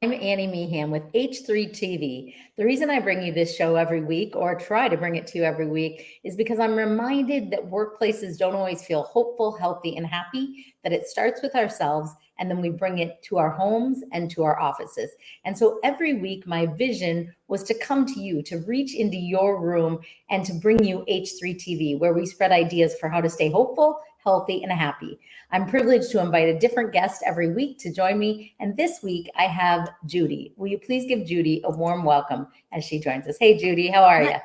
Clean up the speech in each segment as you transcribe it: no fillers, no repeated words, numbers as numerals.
I'm Annie Meehan with H3 TV. The reason I bring you this show every week, or try to bring it to you every week, is because I'm reminded that workplaces don't always feel hopeful, healthy, and happy, that it starts with ourselves, and then we bring it to our homes and to our offices. And so every week, my vision was to come to you, to reach into your room, and to bring you H3 TV, where we spread ideas for how to stay hopeful, healthy, and happy. I'm privileged to invite a different guest every week to join me. And this week I have Judy. Will you please give Judy a warm welcome as she joins us? Hey, Judy, how are you?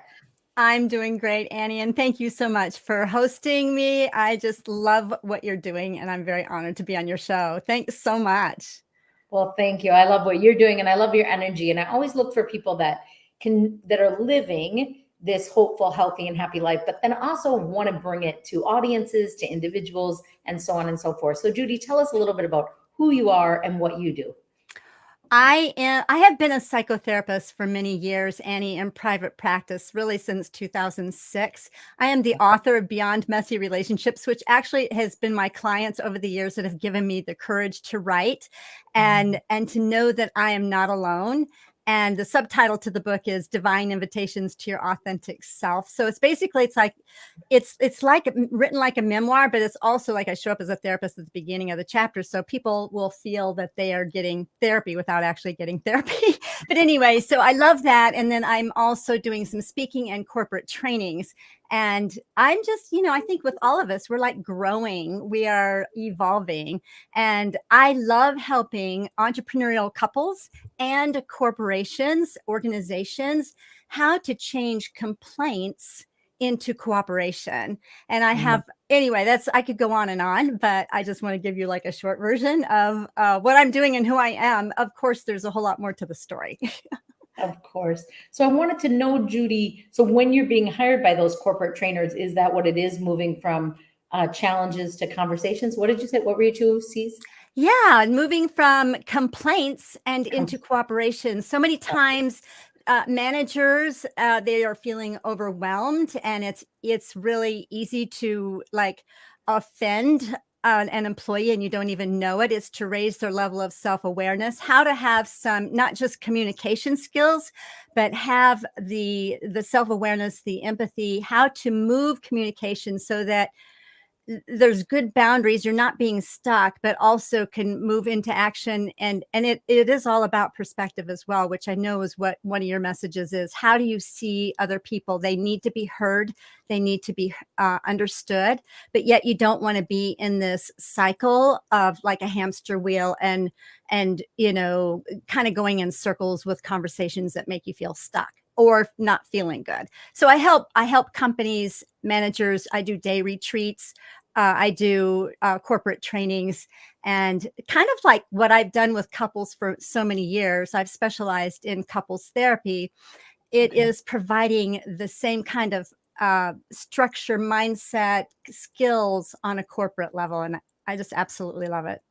I'm doing great, Annie, and thank you so much for hosting me. I just love what you're doing, and I'm very honored to be on your show. Thanks so much. Well, thank you. I love what you're doing, and I love your energy. And I always look for people that are living this hopeful, healthy, and happy life, but then also want to bring it to audiences, to individuals, and so on and so forth. So, Judy, tell us a little bit about who you are and what you do. I have been a psychotherapist for many years, Annie, in private practice, really since 2006. I am the author of Beyond Messy Relationships, which actually has been my clients over the years that have given me the courage to write and to know that I am not alone. And the subtitle to the book is Divine Invitations to Your Authentic Self. So it's basically, it's like written like a memoir, but it's also like I show up as a therapist at the beginning of the chapter. So people will feel that they are getting therapy without actually getting therapy. But anyway, so I love that. And then I'm also doing some speaking and corporate trainings. And I'm just, I think with all of us, we're like growing, we are evolving. And I love helping entrepreneurial couples and corporations, organizations, how to change complaints into cooperation. And I have, anyway, I could go on, but I just want to give you like a short version of what I'm doing and who I am. Of course, there's a whole lot more to the story. Of course. So I wanted to know, Judy, so when you're being hired by those corporate trainers, is that what it is, moving from challenges to conversations? What did you say? What were your two C's? Yeah, moving from complaints and into cooperation. So many times managers, they are feeling overwhelmed, and it's really easy to like offend an employee and you don't even know it. Is to raise their level of self-awareness, how to have some, not just communication skills, but have the self-awareness, the empathy, how to move communication so that there's good boundaries, you're not being stuck, but also can move into action. And it is all about perspective as well, which I know is what one of your messages is. How do you see other people? They need to be heard, they need to be understood, but yet you don't want to be in this cycle of like a hamster wheel and kind of going in circles with conversations that make you feel stuck or not feeling good. So I help companies, managers. I do day retreats. I do corporate trainings, and kind of like what I've done with couples for so many years. I've specialized in couples therapy. It is providing the same kind of structure, mindset, skills on a corporate level. And I just absolutely love it.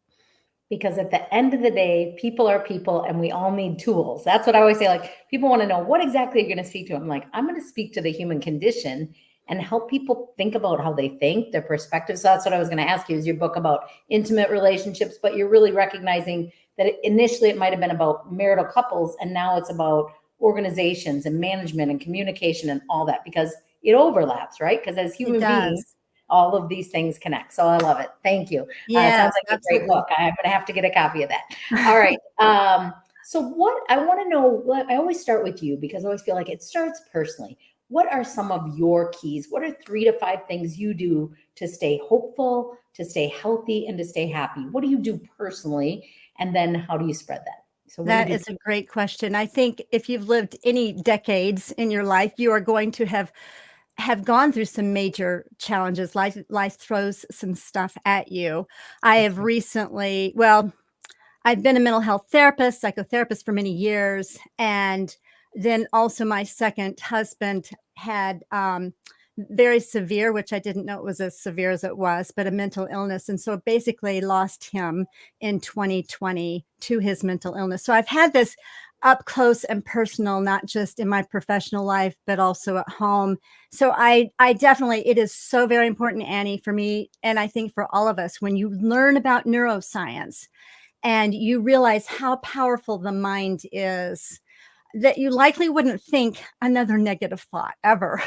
Because at the end of the day, people are people and we all need tools. That's what I always say. Like, people want to know, what exactly you're going to speak to. I'm like, I'm going to speak to the human condition and help people think about how they think, their perspective. So that's what I was going to ask you. Is your book about intimate relationships, but you're really recognizing that initially it might have been about marital couples, and now it's about organizations and management and communication and all that, because it overlaps, right? Because as human beings, all of these things connect. So I love it. Thank you. Yeah, sounds like absolutely. a great book. I'm going to have to get a copy of that. All right. So what I want to know, I always start with you because I always feel like it starts personally. What are some of your keys? What are 3 to 5 things you do to stay hopeful, to stay healthy, and to stay happy? What do you do personally? And then how do you spread that? So that is a great question. I think if you've lived any decades in your life, you are going to have gone through some major challenges. Life throws some stuff at you. I have recently, I've been a mental health therapist, psychotherapist for many years. And then also my second husband had very severe, which I didn't know it was as severe as it was, but a mental illness. And so basically lost him in 2020 to his mental illness. So I've had this up close and personal, not just in my professional life, but also at home. So I definitely, it is so very important, Annie, for me. And I think for all of us, when you learn about neuroscience and you realize how powerful the mind is, that you likely wouldn't think another negative thought ever.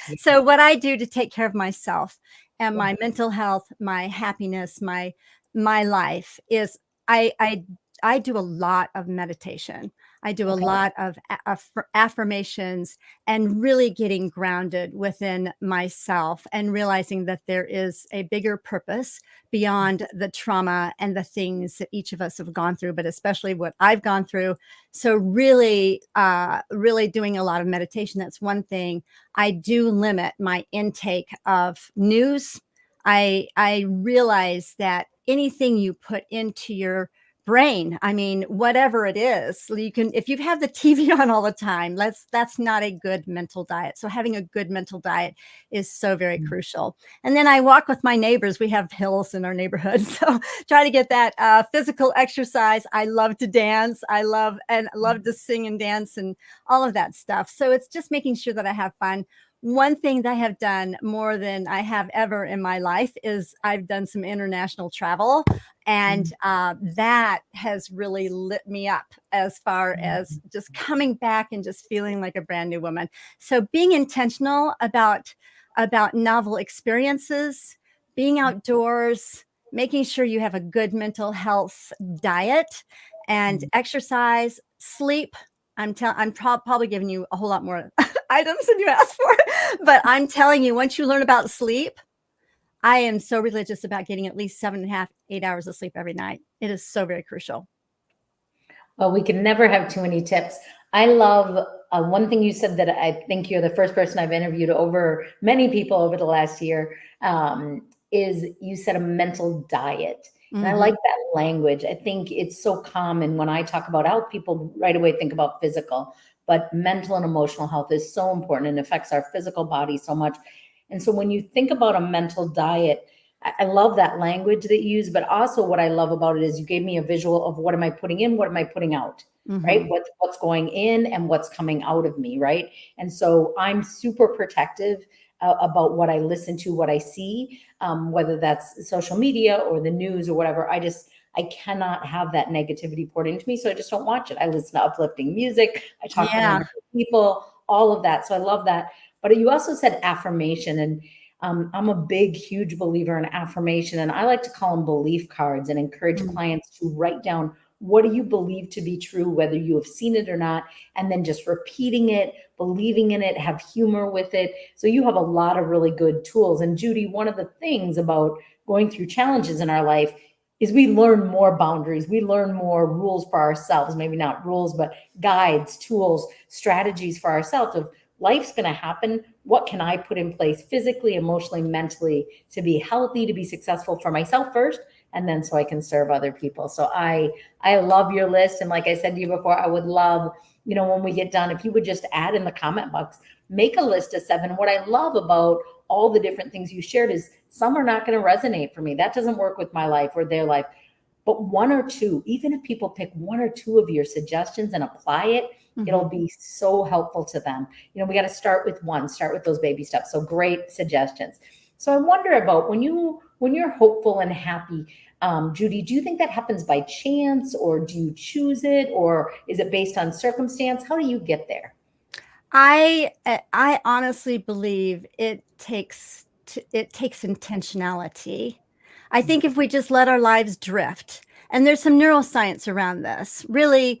Yeah. So what I do to take care of myself and Yeah. my mental health, my happiness, my life is I I I do a lot of meditation. I do a Okay. lot of affirmations and really getting grounded within myself and realizing that there is a bigger purpose beyond the trauma and the things that each of us have gone through, but especially what I've gone through. So really, really doing a lot of meditation. That's one thing. I do limit my intake of news. I realize that anything you put into your brain, I mean, whatever it is, you can, if you've had the TV on all the time, that's not a good mental diet. So having a good mental diet is so very Mm. crucial. And then I walk with my neighbors. We have hills in our neighborhood, so try to get that physical exercise. I love to dance. I love to sing and dance and all of that stuff. So it's just making sure that I have fun. One thing that I have done more than I have ever in my life is I've done some international travel, and that has really lit me up as far as just coming back and just feeling like a brand new woman. So being intentional about novel experiences, being outdoors, making sure you have a good mental health diet and exercise, sleep. Probably giving you a whole lot more items than you asked for, but I'm telling you, once you learn about sleep, I am so religious about getting at least 7.5, 8 hours of sleep every night. It is so very crucial. Well, we can never have too many tips. I love one thing you said that I think you're the first person I've interviewed over many people over the last year, is you said a mental diet. And I like Mhm. that language. I think it's so common when I talk about health, people right away think about physical, but mental and emotional health is so important and affects our physical body so much. And so when you think about a mental diet, I love that language that you use, but also what I love about it is you gave me a visual of what am I putting in, what am I putting out, right? Mhm. What's going in and what's coming out of me, right? And so I'm super protective about what I listen to, what I see, whether that's social media or the news or whatever. I cannot have that negativity poured into me, so I just don't watch it. I listen to uplifting music. I talk to Yeah. wonderful people, all of that. So I love that. But you also said affirmation, and I'm a big, huge believer in affirmation, and I like to call them belief cards and encourage Mm. clients to write down what do you believe to be true, whether you have seen it or not, and then just repeating it, believing in it, have humor with it. So you have a lot of really good tools. And Judy, one of the things about going through challenges in our life is we learn more boundaries. We learn more rules for ourselves, maybe not rules, but guides, tools, strategies for ourselves of life's going to happen. What can I put in place physically, emotionally, mentally to be healthy, to be successful for myself first, and then so I can serve other people. So I love your list. And like I said to you before, I would love, when we get done, if you would just add in the comment box, make a list of 7. What I love about all the different things you shared is some are not going to resonate for me. That doesn't work with my life or their life. But 1 or 2, even if people pick 1 or 2 of your suggestions and apply it, it'll Mhm. be so helpful to them. We got to start with 1, start with those baby steps. So great suggestions. So I wonder about when you're hopeful and happy, Judy, do you think that happens by chance, or do you choose it, or is it based on circumstance? How do you get there? I honestly believe it takes intentionality. I think if we just let our lives drift, and there's some neuroscience around this, really,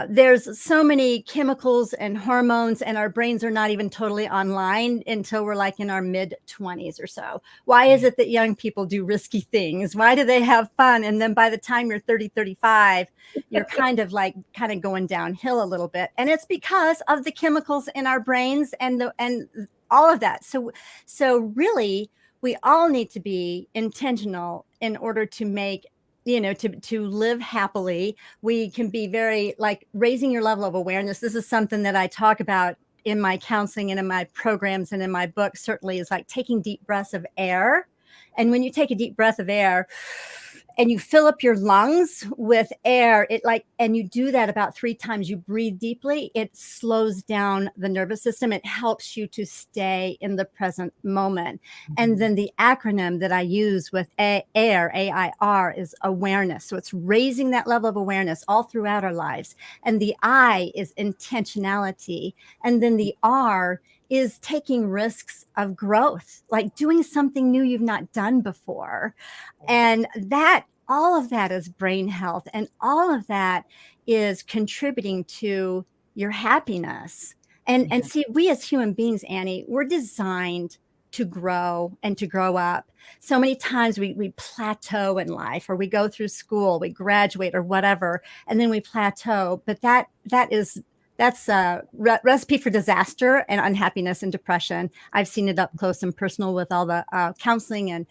there's so many chemicals and hormones, and our brains are not even totally online until we're like in our mid 20s or so. Why is it that young people do risky things? Why do they have fun? And then by the time you're 30, 35, you're kind of going downhill a little bit, and it's because of the chemicals in our brains and all of that. So really, we all need to be intentional in order to make, to live happily. We can be very, like, raising your level of awareness. This is something that I talk about in my counseling and in my programs and in my book. Certainly, is like taking deep breaths of air. And when you take a deep breath of air and you fill up your lungs with air, and you do that about 3 times. You breathe deeply. It slows down the nervous system. It helps you to stay in the present moment. And then the acronym that I use with AIR, AIR, is awareness. So it's raising that level of awareness all throughout our lives. And the I is intentionality. And then the R is taking risks of growth, like doing something new you've not done before. And all of that is brain health. And all of that is contributing to your happiness. And see, we as human beings, Annie, we're designed to grow and to grow up. So many times we plateau in life, or we go through school, we graduate or whatever, and then we plateau. But that's a recipe for disaster and unhappiness and depression. I've seen it up close and personal with all the counseling and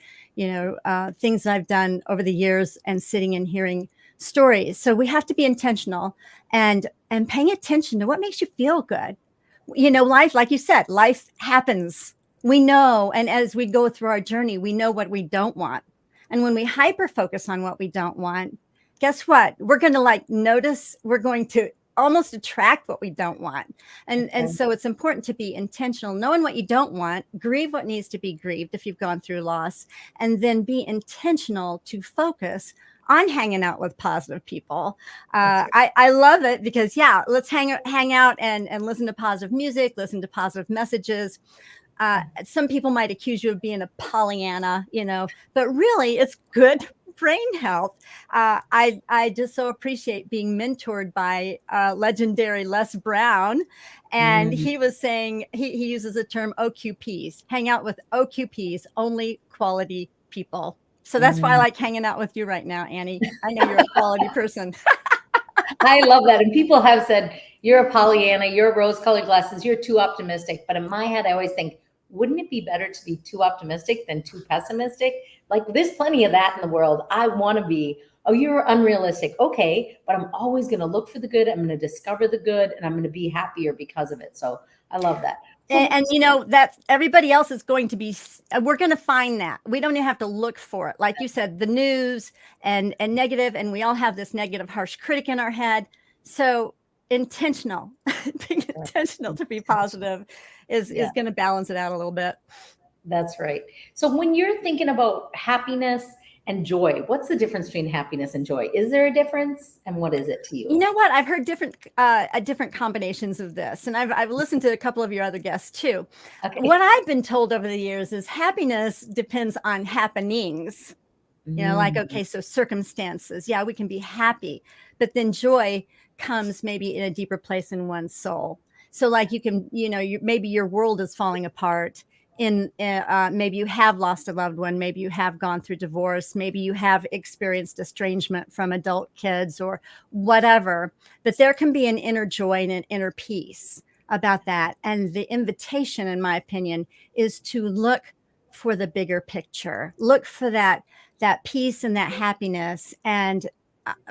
things I've done over the years, and sitting and hearing stories. So we have to be intentional and paying attention to what makes you feel good. Life, like you said, life happens. We know, and as we go through our journey, we know what we don't want. And when we hyper focus on what we don't want, guess what? We're going to notice, we're going to almost attract what we don't want. And so it's important to be intentional, knowing what you don't want, grieve what needs to be grieved if you've gone through loss, and then be intentional to focus on hanging out with positive people. I love it because, let's hang out and listen to positive music, listen to positive messages. Some people might accuse you of being a Pollyanna, but really it's good brain health. I just so appreciate being mentored by legendary Les Brown. And he was saying, he uses the term OQPs, hang out with OQPs, only quality people. So that's why I like hanging out with you right now, Annie. I know you're a quality person. I love that. And people have said, you're a Pollyanna, you're rose-colored glasses, you're too optimistic. But in my head, I always think, wouldn't it be better to be too optimistic than too pessimistic? Like, there's plenty of that in the world. I want to be, oh, you're unrealistic. Okay, but I'm always going to look for the good. I'm going to discover the good, and I'm going to be happier because of it. So I love that. And that everybody else is going to be, we're going to find that. We don't even have to look for it. Like you said, the news and negative, and we all have this negative, harsh critic in our head. So being intentional to be positive is going to balance it out a little bit. That's right. So when you're thinking about happiness and joy, what's the difference between happiness and joy? Is there a difference? And what is it to you? You know what? I've heard different combinations of this, and I've listened to a couple of your other guests too. Okay. What I've been told over the years is happiness depends on happenings. Okay, so circumstances. Yeah, we can be happy, but then joy comes maybe in a deeper place in one's soul. So like you can, maybe your world is falling apart. Maybe you have lost a loved one, maybe you have gone through divorce, maybe you have experienced estrangement from adult kids or whatever, but there can be an inner joy and an inner peace about that. And the invitation, in my opinion, is to look for the bigger picture, look for that peace and that happiness. And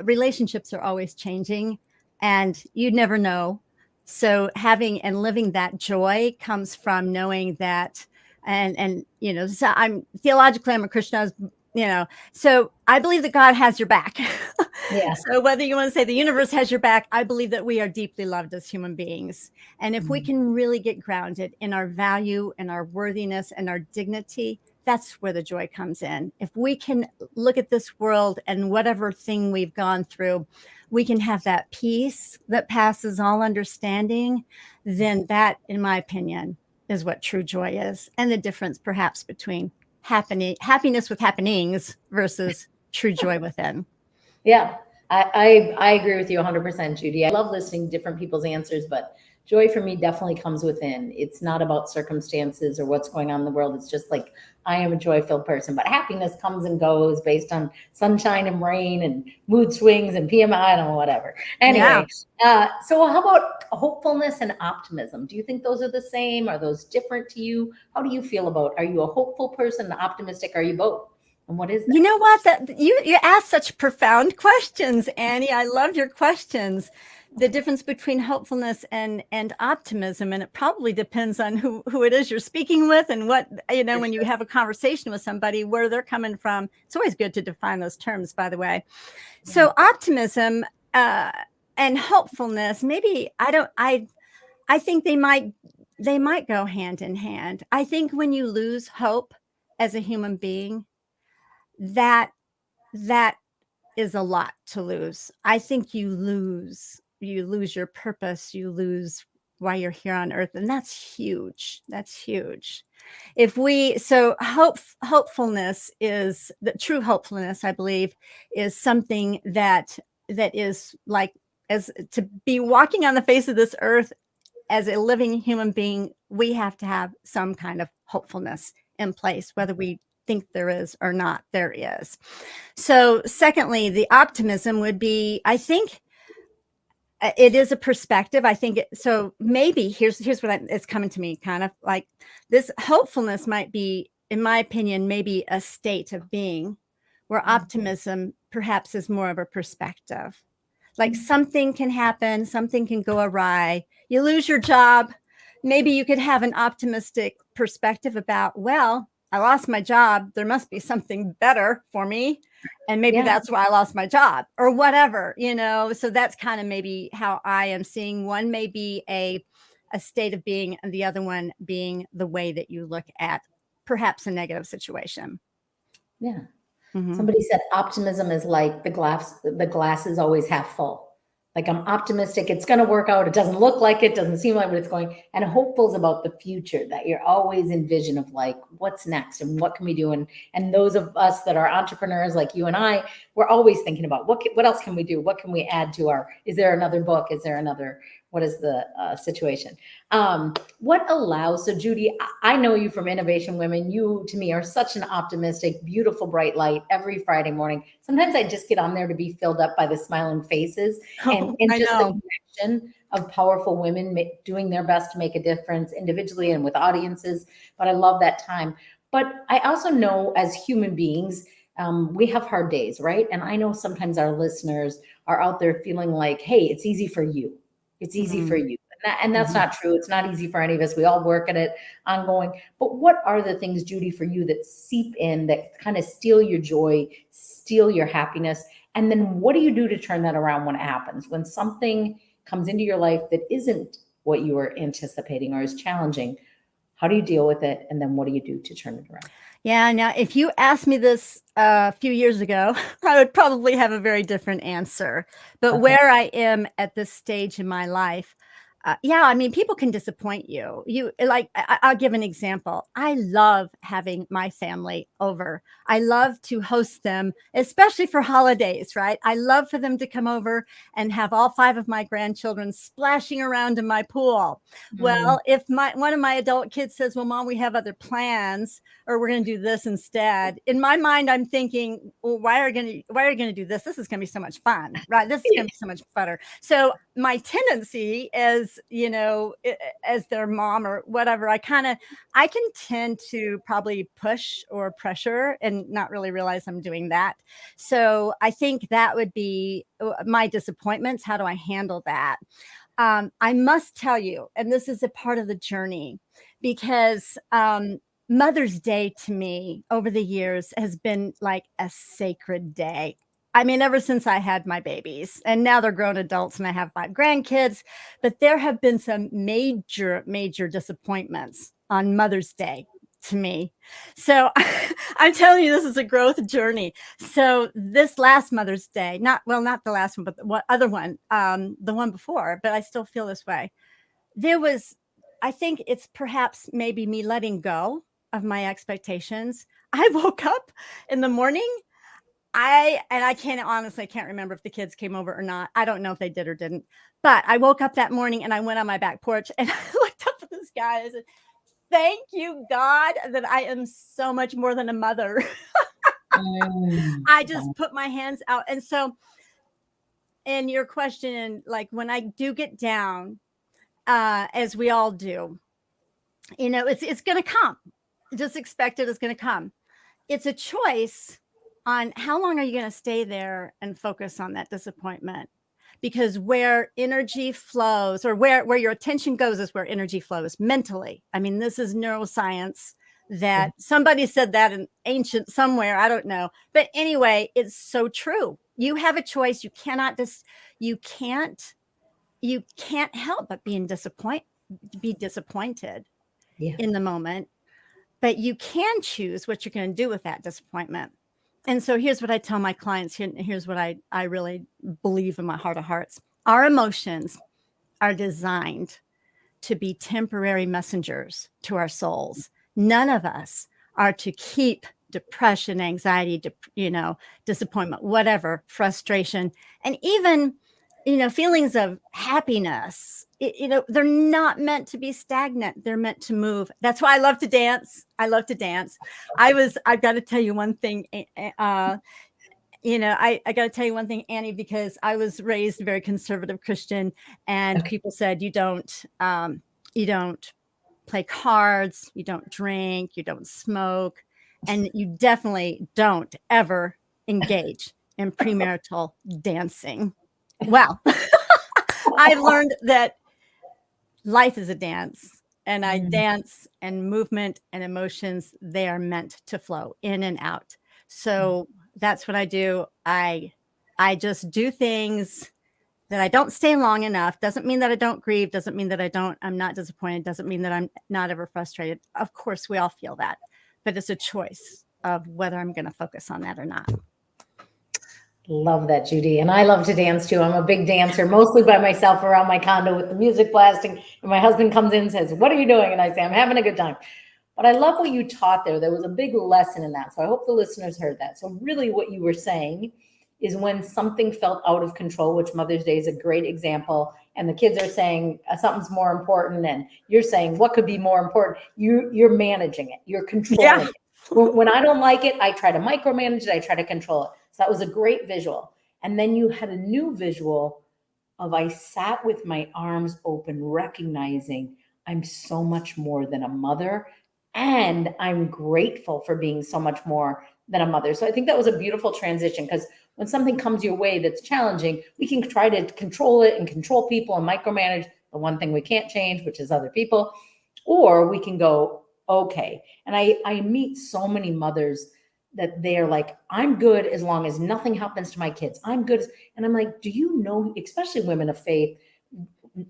relationships are always changing, and you never know. So having and living that joy comes from knowing that, and so I'm a Christian, so I believe that God has your back. Yeah. So whether you want to say the universe has your back, I believe that we are deeply loved as human beings. And if we can really get grounded in our value and our worthiness and our dignity, that's where the joy comes in. If we can look at this world and whatever thing we've gone through, we can have that peace that passes all understanding, then that, in my opinion, is what true joy is. And the difference perhaps between happiness with happenings versus true joy within. Yeah, I agree with you 100%, Judy. I love listening to different people's answers, but joy for me definitely comes within. It's not about circumstances or what's going on in the world. It's just like, I am a joy-filled person, but happiness comes and goes based on sunshine and rain and mood swings and PMI, I don't know, whatever. Anyway, so how about hopefulness and optimism? Do you think those are the same? Are those different to you? How do you feel about, are you a hopeful person, optimistic? Are you both? And what is that? You know what? That you asked such profound questions, Annie. I love your questions. The difference between hopefulness and optimism, and it probably depends on who it is you're speaking with, and what, when you have a conversation with somebody, where they're coming from. It's always good to define those terms, by the way. Yeah. So optimism and hopefulness, maybe I think they might go hand in hand. I think when you lose hope as a human being, that is a lot to lose. I think you lose your purpose, you lose why you're here on earth, and that's huge. That's huge. Hopefulness is the true hopefulness, I believe, is something that is like, as to be walking on the face of this earth as a living human being, we have to have some kind of hopefulness in place, whether we think there is or not, there is. So secondly, the optimism would be, I think it is a perspective. I think so maybe here's what it's coming to me, kind of like this hopefulness might be, in my opinion, maybe a state of being, where optimism perhaps is more of a perspective. Like something can happen, something can go awry, you lose your job. Maybe you could have an optimistic perspective about, well, I lost my job. There must be something better for me. And maybe that's why I lost my job, or whatever, So that's kind of maybe how I am seeing. One may be a state of being, and the other one being the way that you look at perhaps a negative situation. Yeah. Somebody said optimism is like the glass is always half full. Like, I'm optimistic it's going to work out. It doesn't look like it, doesn't seem like what it's going. And hopeful is about the future, that you're always in vision of like, what's next and what can we do? And those of us that are entrepreneurs like you and I, we're always thinking about what else can we do? What can we add to is there another book? Is there another, what is the situation? What allows, so Judy, I know you from Innovation Women. You, to me, are such an optimistic, beautiful, bright light every Friday morning. Sometimes I just get on there to be filled up by the smiling faces and just the connection of powerful women doing their best to make a difference individually and with audiences. But I love that time. But I also know, as human beings, we have hard days, right? And I know sometimes our listeners are out there feeling like, hey, it's easy for you. It's easy for you. And that's not true. It's not easy for any of us. We all work at it ongoing. But what are the things, Judy, for you that seep in, that kind of steal your joy, steal your happiness? And then what do you do to turn that around when it happens? When something comes into your life that isn't what you were anticipating or is challenging, how do you deal with it? And then what do you do to turn it around? Yeah. Now, if you asked me this a few years ago, I would probably have a very different answer. But where I am at this stage in my life, I mean, people can disappoint you. I'll give an example. I love having my family over. I love to host them, especially for holidays, right? I love for them to come over and have all 5 of my grandchildren splashing around in my pool. Well, if one of my adult kids says, well, Mom, we have other plans, or we're going to do this instead. In my mind, I'm thinking, well, why are you going to do this? This is going to be so much fun, right? This is going to be so much better. So my tendency is, as their mom or whatever, I can tend to probably push or pressure and not really realize I'm doing that. So I think that would be my disappointments. How do I handle that? I must tell you, and this is a part of the journey, because Mother's Day to me over the years has been like a sacred day. I mean, ever since I had my babies, and now they're grown adults and I have 5 grandkids, but there have been some major, major disappointments on Mother's Day to me. So I'm telling you, this is a growth journey. So this last Mother's Day, not the last one, but the other one, the one before, but I still feel this way. I think it's perhaps maybe me letting go of my expectations. I woke up in the morning. I can't remember if the kids came over or not. I don't know if they did or didn't, but I woke up that morning and I went on my back porch and I looked up at the sky and I said, thank you, God, that I am so much more than a mother. I just put my hands out. And so, in your question, like when I do get down, as we all do, it's going to come. Just expect it's going to come. It's a choice on how long are you going to stay there and focus on that disappointment? Because where energy flows, or where your attention goes, is where energy flows mentally. I mean, this is neuroscience that somebody said that in ancient somewhere, I don't know. But anyway, it's so true. You have a choice. You cannot you can't help but be disappointed in the moment, but you can choose what you're going to do with that disappointment. And so here's what I tell my clients. Here's what I really believe in my heart of hearts. Our emotions are designed to be temporary messengers to our souls. None of us are to keep depression, anxiety, disappointment, whatever, frustration, and even, feelings of happiness. They're not meant to be stagnant. They're meant to move. That's why I love to dance. I've got to tell you one thing. I got to tell you one thing, Annie, because I was raised very conservative Christian, and people said, you don't play cards, you don't drink, you don't smoke, and you definitely don't ever engage in premarital dancing. Well, I've learned that life is a dance, and I dance, and movement and emotions, they are meant to flow in and out. So that's what I do. I just do things that I don't stay long enough. Doesn't mean that I don't grieve. Doesn't mean that I'm not disappointed. Doesn't mean that I'm not ever frustrated. Of course, we all feel that, but it's a choice of whether I'm going to focus on that or not. Love that, Judy. And I love to dance too. I'm a big dancer, mostly by myself around my condo with the music blasting. And my husband comes in and says, "What are you doing?" And I say, "I'm having a good time." But I love what you taught there. There was a big lesson in that. So I hope the listeners heard that. So really what you were saying is when something felt out of control, which Mother's Day is a great example, and the kids are saying something's more important, and you're saying what could be more important, you're managing it, you're controlling it. When I don't like it, I try to micromanage it, I try to control it. So that was a great visual. And then you had a new visual of I sat with my arms open, recognizing I'm so much more than a mother, and I'm grateful for being so much more than a mother. So I think that was a beautiful transition, because when something comes your way that's challenging, we can try to control it and control people and micromanage the one thing we can't change, which is other people. Or we can go, okay. And I meet so many mothers that they're like, I'm good as long as nothing happens to my kids. I'm good. And I'm like, do you know, especially women of faith,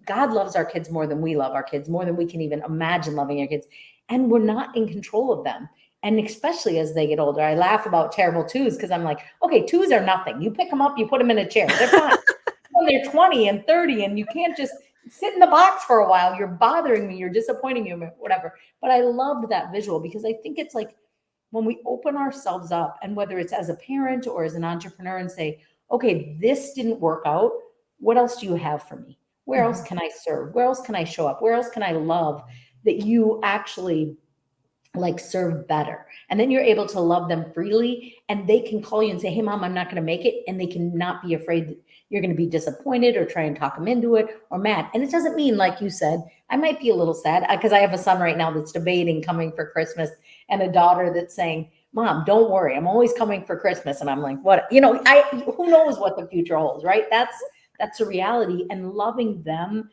God loves our kids more than we love our kids, more than we can even imagine loving our kids. And we're not in control of them. And especially as they get older, I laugh about terrible twos, because I'm like, okay, twos are nothing. You pick them up, you put them in a chair. They're fine. When they're 20 and 30, and you can't just sit in the box for a while. You're bothering me. You're disappointing me, whatever. But I loved that visual, because I think it's like when we open ourselves up, and whether it's as a parent or as an entrepreneur, and say, okay, this didn't work out. What else do you have for me? Where else can I serve? Where else can I show up? Where else can I love? That you actually like serve better. And then you're able to love them freely, and they can call you and say, "Hey mom, I'm not going to make it." And they can not be afraid that you're going to be disappointed or try and talk them into it or mad. And it doesn't mean, like you said, I might be a little sad, because I have a son right now that's debating coming for Christmas, and a daughter that's saying, "Mom, don't worry. I'm always coming for Christmas." And I'm like, what, who knows what the future holds, right? That's a reality. And loving them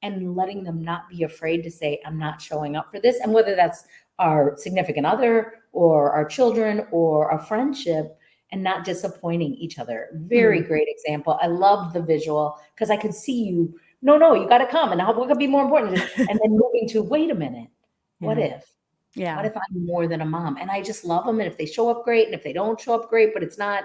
and letting them not be afraid to say, "I'm not showing up for this." And whether that's our significant other or our children or a friendship, and not disappointing each other. Very great example. I love the visual, because I could see you, no, you got to come. And what could be more important? And then moving to, wait a minute, what if? Yeah. What if I'm more than a mom? And I just love them. And if they show up, great. And if they don't show up, great. But it's not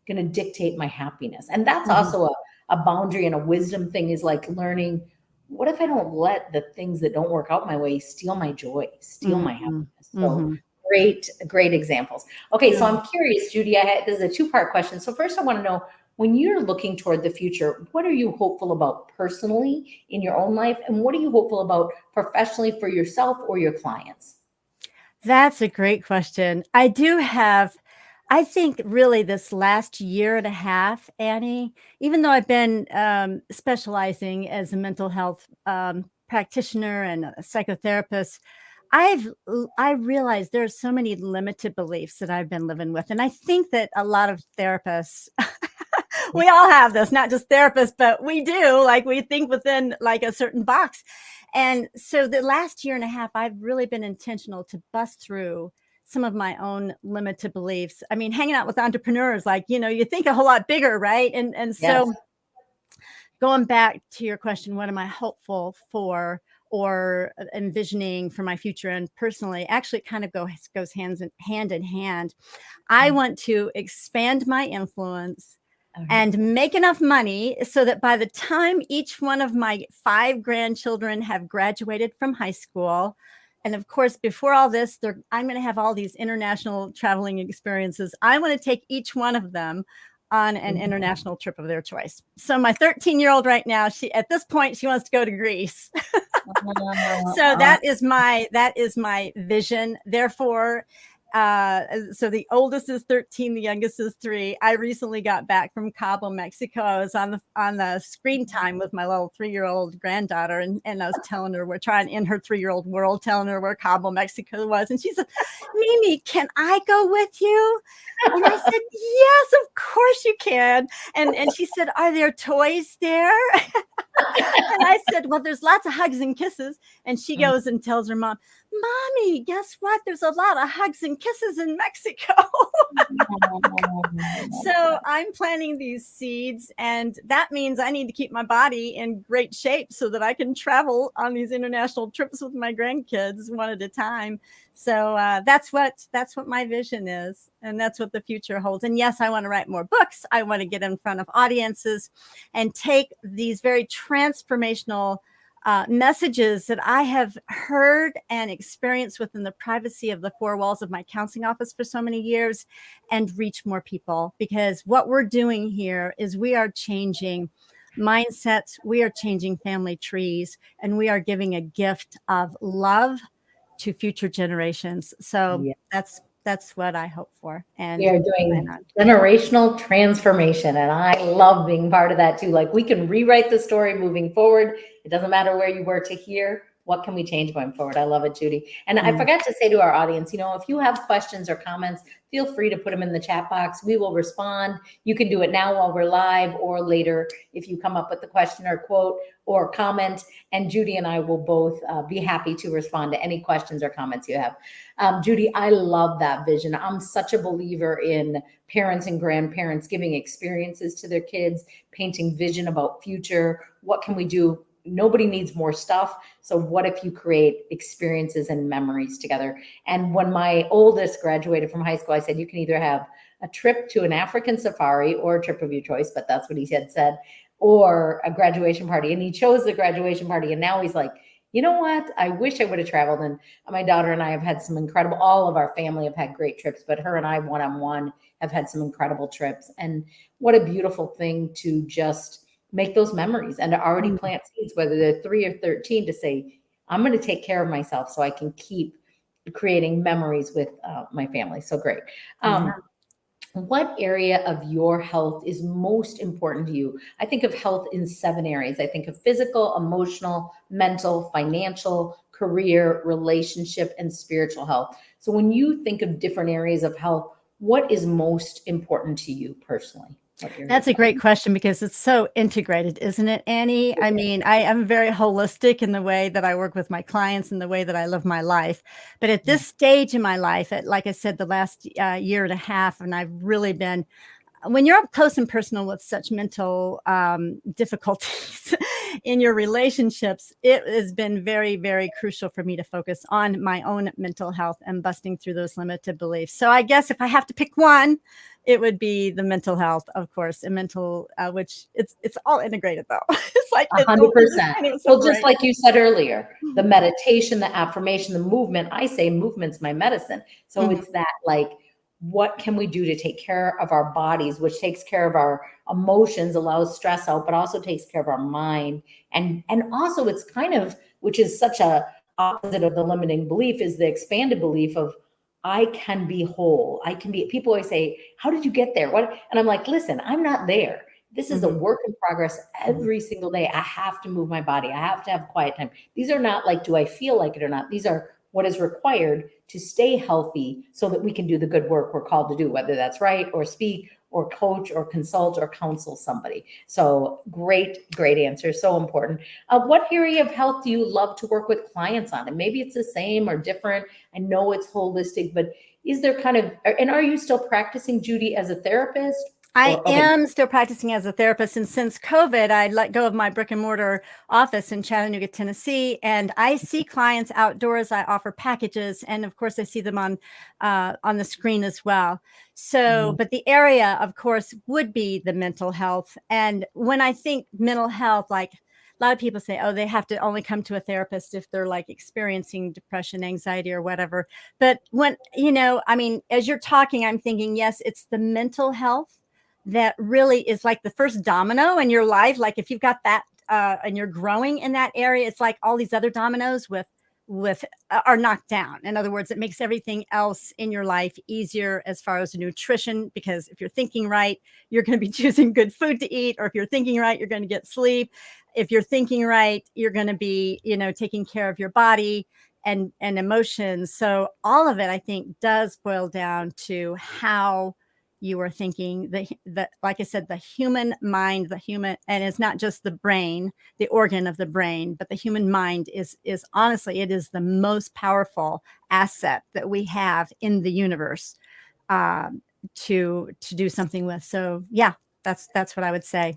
going to dictate my happiness. And that's also a boundary and a wisdom thing, is like learning, what if I don't let the things that don't work out my way steal my joy, steal my happiness? So great examples. Okay, so I'm curious, Judy, this is a two-part question. So first I want to know, when you're looking toward the future, what are you hopeful about personally in your own life? And what are you hopeful about professionally for yourself or your clients? That's a great question. I think really this last year and a half, Annie, even though I've been specializing as a mental health practitioner and a psychotherapist, I realized there are so many limited beliefs that I've been living with. And I think that a lot of therapists, we all have this, not just therapists, but we do, like we think within like a certain box. And so the last year and a half, I've really been intentional to bust through some of my own limited beliefs. I mean, hanging out with entrepreneurs, like, you think a whole lot bigger, right? And Yes. so going back to your question, what am I hopeful for or envisioning for my future and personally, actually it kind of goes hand in hand. I want to expand my influence and make enough money so that by the time each one of my 5 grandchildren have graduated from high school, and of course, before all this, I'm going to have all these international traveling experiences. I want to take each one of them on an international trip of their choice. So my 13-year-old right now, at this point, she wants to go to Greece. So that is my vision. Therefore, so the oldest is 13, the youngest is 3. I recently got back from Cabo, Mexico. I was on the screen time with my little 3-year-old granddaughter, and I was telling her, we're trying in her 3-year-old world, telling her where Cabo, Mexico was. And she said, Mimi, can I go with you? And I said, yes, of course you can. And she said, are there toys there? And I said, well, there's lots of hugs and kisses. And she goes and tells her mom, Mommy, guess what? There's a lot of hugs and kisses in Mexico. So I'm planting these seeds, and that means I need to keep my body in great shape so that I can travel on these international trips with my grandkids one at a time. So that's what my vision is, and that's what the future holds. And yes, I want to write more books. I want to get in front of audiences and take these very transformational messages that I have heard and experienced within the privacy of the 4 walls of my counseling office for so many years and reach more people. Because what we're doing here is we are changing mindsets, we are changing family trees, and we are giving a gift of love to future generations. So that's what I hope for. And we are doing generational transformation, and I love being part of that too. Like, we can rewrite the story moving forward. It doesn't matter where you were to here. What can we change going forward? I love it, Judy. And I forgot to say to our audience, if you have questions or comments, feel free to put them in the chat box. We will respond. You can do it now while we're live, or later if you come up with the question or quote or comment, and Judy and I will both be happy to respond to any questions or comments you have. Judy, I love that vision. I'm such a believer in parents and grandparents giving experiences to their kids, painting vision about future. What can we do? Nobody needs more stuff. So what if you create experiences and memories together? And when my oldest graduated from high school, I said, you can either have a trip to an African safari or a trip of your choice, but that's what he had said, or a graduation party. And he chose the graduation party. And now he's like, you know what? I wish I would have traveled. And my daughter and I have had some incredible, all of our family have had great trips, but her and I one-on-one have had some incredible trips. And what a beautiful thing to just make those memories and to already plant seeds, whether they're 3 or 13, to say, I'm going to take care of myself so I can keep creating memories with my family. So great. What area of your health is most important to you? I think of health in 7 areas. I think of physical, emotional, mental, financial, career, relationship, and spiritual health. So when you think of different areas of health, what is most important to you personally? That's a great question, because it's so integrated, isn't it, Annie? I mean, I am very holistic in the way that I work with my clients and the way that I live my life. But at this stage in my life, like I said, the last year and a half, and I've really been, when you're up close and personal with such mental difficulties in your relationships, it has been very, very crucial for me to focus on my own mental health and busting through those limited beliefs. So I guess if I have to pick one, it would be the mental health, of course, and mental, which it's all integrated though. It's like 100%. Well, just like you said earlier, the meditation, the affirmation, the movement. I say movement's my medicine. So it's that, like, what can we do to take care of our bodies, which takes care of our emotions, allows stress out, but also takes care of our mind. And also it's kind of, which is such a opposite of the limiting belief, is the expanded belief of, I can be whole. I can be, people always say, how did you get there? What? And I'm like, listen, I'm not there. This is a work in progress every single day. I have to move my body. I have to have quiet time. These are not like, do I feel like it or not? These are what is required to stay healthy so that we can do the good work we're called to do, whether that's write or speak or coach or consult or counsel somebody. So great answer. So important. What area of health do you love to work with clients on? And maybe it's the same or different. I know it's holistic, but is there and are you still practicing, Judy, as a therapist? I am still practicing as a therapist. And since COVID, I let go of my brick and mortar office in Chattanooga, Tennessee. And I see clients outdoors. I offer packages. And of course, I see them on the screen as well. So, but the area, of course, would be the mental health. And when I think mental health, like a lot of people say, oh, they have to only come to a therapist if they're like experiencing depression, anxiety, or whatever. But when, I mean, as you're talking, I'm thinking, yes, it's the mental health that really is like the first domino in your life. Like if you've got that and you're growing in that area, it's like all these other dominoes are knocked down. In other words, it makes everything else in your life easier as far as nutrition, because if you're thinking right, you're going to be choosing good food to eat. Or if you're thinking right, you're going to get sleep. If you're thinking right, you're going to be, taking care of your body and emotions. So all of it, I think, does boil down to how you are thinking. The like I said, the human mind, and it's not just the brain, the organ of the brain, but the human mind is honestly, it is the most powerful asset that we have in the universe to do something with. So yeah, that's what I would say.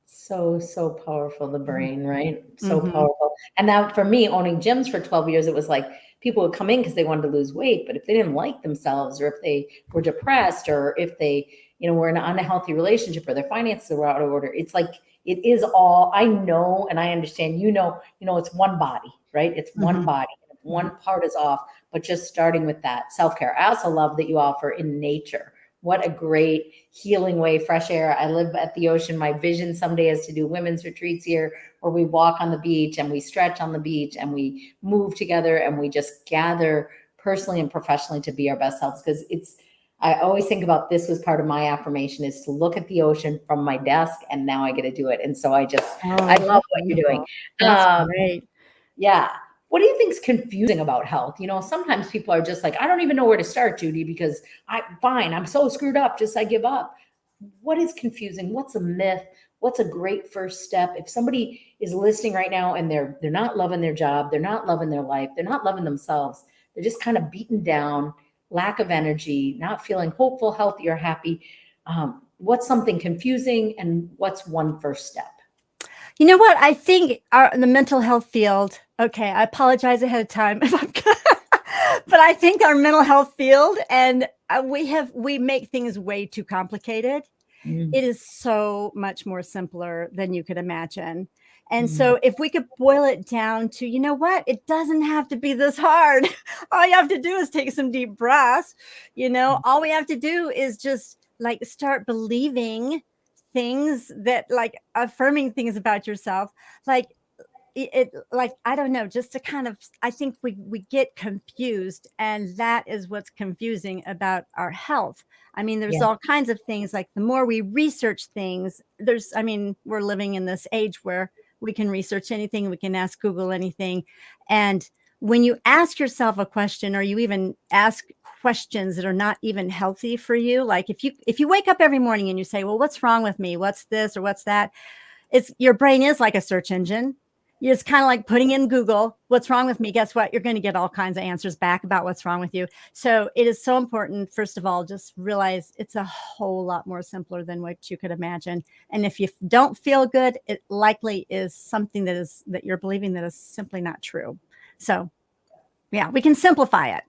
So powerful, the brain, right? So powerful. And now for me, owning gyms for 12 years, it was like people would come in because they wanted to lose weight, but if they didn't like themselves, or if they were depressed, or if they, were in an unhealthy relationship, or their finances were out of order, it's like, it is all, I know, and I understand, it's one body, right? It's one body. If one part is off, but just starting with that self-care. I also love that you offer in nature. What a great healing way, fresh air. I live at the ocean. My vision someday is to do women's retreats here, where we walk on the beach and we stretch on the beach and we move together and we just gather personally and professionally to be our best selves. Because I always think about, this was part of my affirmation, is to look at the ocean from my desk, and now I get to do it. And so I love what you're doing. That's great. Yeah. What do you think is confusing about health? Sometimes people are just like, I don't even know where to start, Judy, because I'm so screwed up, I give up. What is confusing? What's a myth? What's a great first step? If somebody is listening right now and they're not loving their job, they're not loving their life, they're not loving themselves, they're just kind of beaten down, lack of energy, not feeling hopeful, healthy, or happy. What's something confusing, and what's one first step? You know what? I think the mental health field, okay, I apologize ahead of time if I'm but I think our mental health field, and we make things way too complicated. It is so much more simpler than you could imagine. And so if we could boil it down to, it doesn't have to be this hard. All you have to do is take some deep breaths. All we have to do is just like start believing things, that like affirming things about yourself, like like, I don't know, just to kind of, I think we get confused, and that is what's confusing about our health. I mean, there's all kinds of things, like the more we research things, we're living in this age where we can research anything, we can ask Google anything. And when you ask yourself a question, or you even ask questions that are not even healthy for you, like if you wake up every morning and you say, well, what's wrong with me? What's this or what's that? Your brain is like a search engine. It's kind of like putting in Google, what's wrong with me? Guess what? You're going to get all kinds of answers back about what's wrong with you. So it is so important, first of all, just realize it's a whole lot more simpler than what you could imagine. And if you don't feel good, it likely is something that you're believing that is simply not true. So yeah, we can simplify it.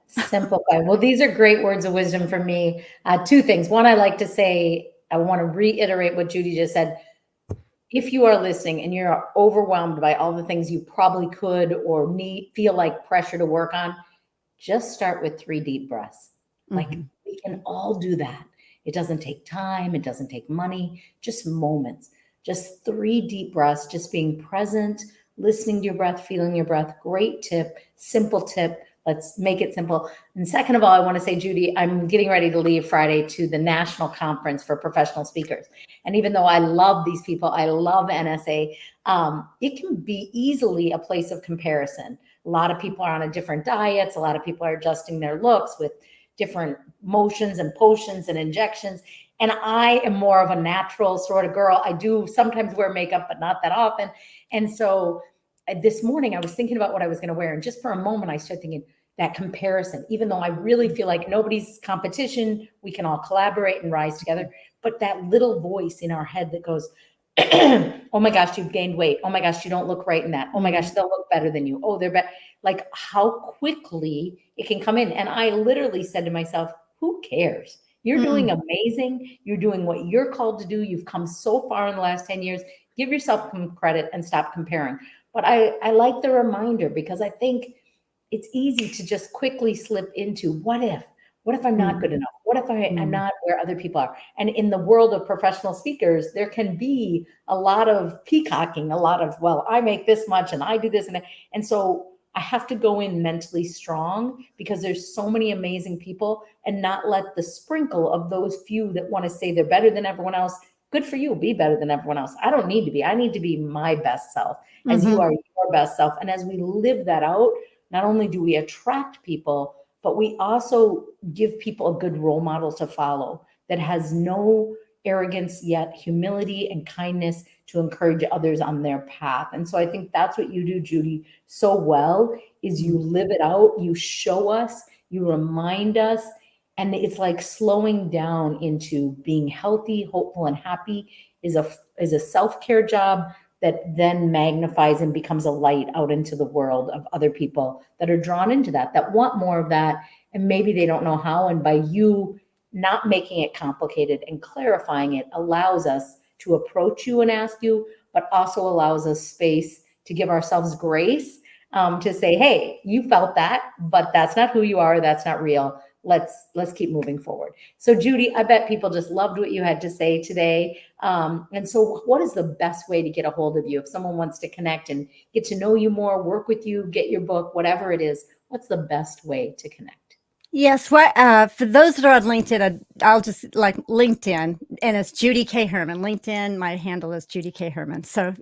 Simplify. Well, these are great words of wisdom for me. Two things. One, I like to say, I want to reiterate what Judy just said. If you are listening and you're overwhelmed by all the things you probably could or feel like pressure to work on, just start with 3 deep breaths. Like, we can all do that. It doesn't take time. It doesn't take money, just moments, just 3 deep breaths, just being present, listening to your breath, feeling your breath. Great tip, simple tip. Let's make it simple. And second of all, I want to say, Judy, I'm getting ready to leave Friday to the National Conference for Professional Speakers. And even though I love these people, I love NSA, it can be easily a place of comparison. A lot of people are on a different diets. A lot of people are adjusting their looks with different motions and potions and injections. And I am more of a natural sort of girl. I do sometimes wear makeup, but not that often. And so this morning I was thinking about what I was going to wear. And just for a moment, I started thinking that comparison, even though I really feel like nobody's competition, we can all collaborate and rise together. But that little voice in our head that goes, oh my gosh, you've gained weight. Oh my gosh, you don't look right in that. Oh my gosh, they'll look better than you. Oh, they're better. Like how quickly it can come in. And I literally said to myself, who cares? You're doing amazing. You're doing what you're called to do. You've come so far in the last 10 years. Give yourself some credit and stop comparing. But I like the reminder because I think it's easy to just quickly slip into what if I'm not good enough? What if I'm not where other people are? And in the world of professional speakers, there can be a lot of peacocking, a lot of, well, I make this much and I do this. And so I have to go in mentally strong because there's so many amazing people and not let the sprinkle of those few that want to say they're better than everyone else. Good for you. Be better than everyone else. I don't need to be. I need to be my best self as you are your best self. And as we live that out, not only do we attract people, but we also give people a good role model to follow that has no arrogance, yet humility and kindness to encourage others on their path. And so I think that's what you do, Judy, so well, is you live it out, you show us, you remind us, and it's like slowing down into being healthy, hopeful, and happy is a self-care job that then magnifies and becomes a light out into the world of other people that are drawn into that want more of that. And maybe they don't know how. And by you not making it complicated and clarifying it allows us to approach you and ask you, but also allows us space to give ourselves grace to say, hey, you felt that, but that's not who you are. That's not real. Let's keep moving forward. So Judy, I bet people just loved what you had to say today. And so what is the best way to get a hold of you? If someone wants to connect and get to know you more, work with you, get your book, whatever it is, what's the best way to connect? Yes, for those that are on LinkedIn, I'll just like LinkedIn, and it's Judy K. Herman. LinkedIn, my handle is Judy K. Herman. So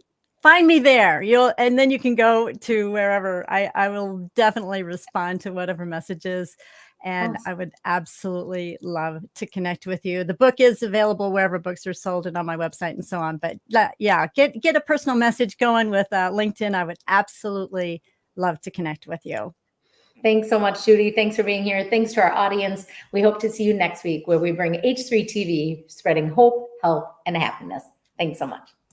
find me there. And then you can go to wherever. I will definitely respond to whatever messages, and Awesome. I would absolutely love to connect with you. The book is available wherever books are sold and on my website and so on. But yeah, get a personal message going with LinkedIn. I would absolutely love to connect with you. Thanks so much, Judy. Thanks for being here. Thanks to our audience. We hope to see you next week where we bring H3 TV, spreading hope, health, and happiness. Thanks so much.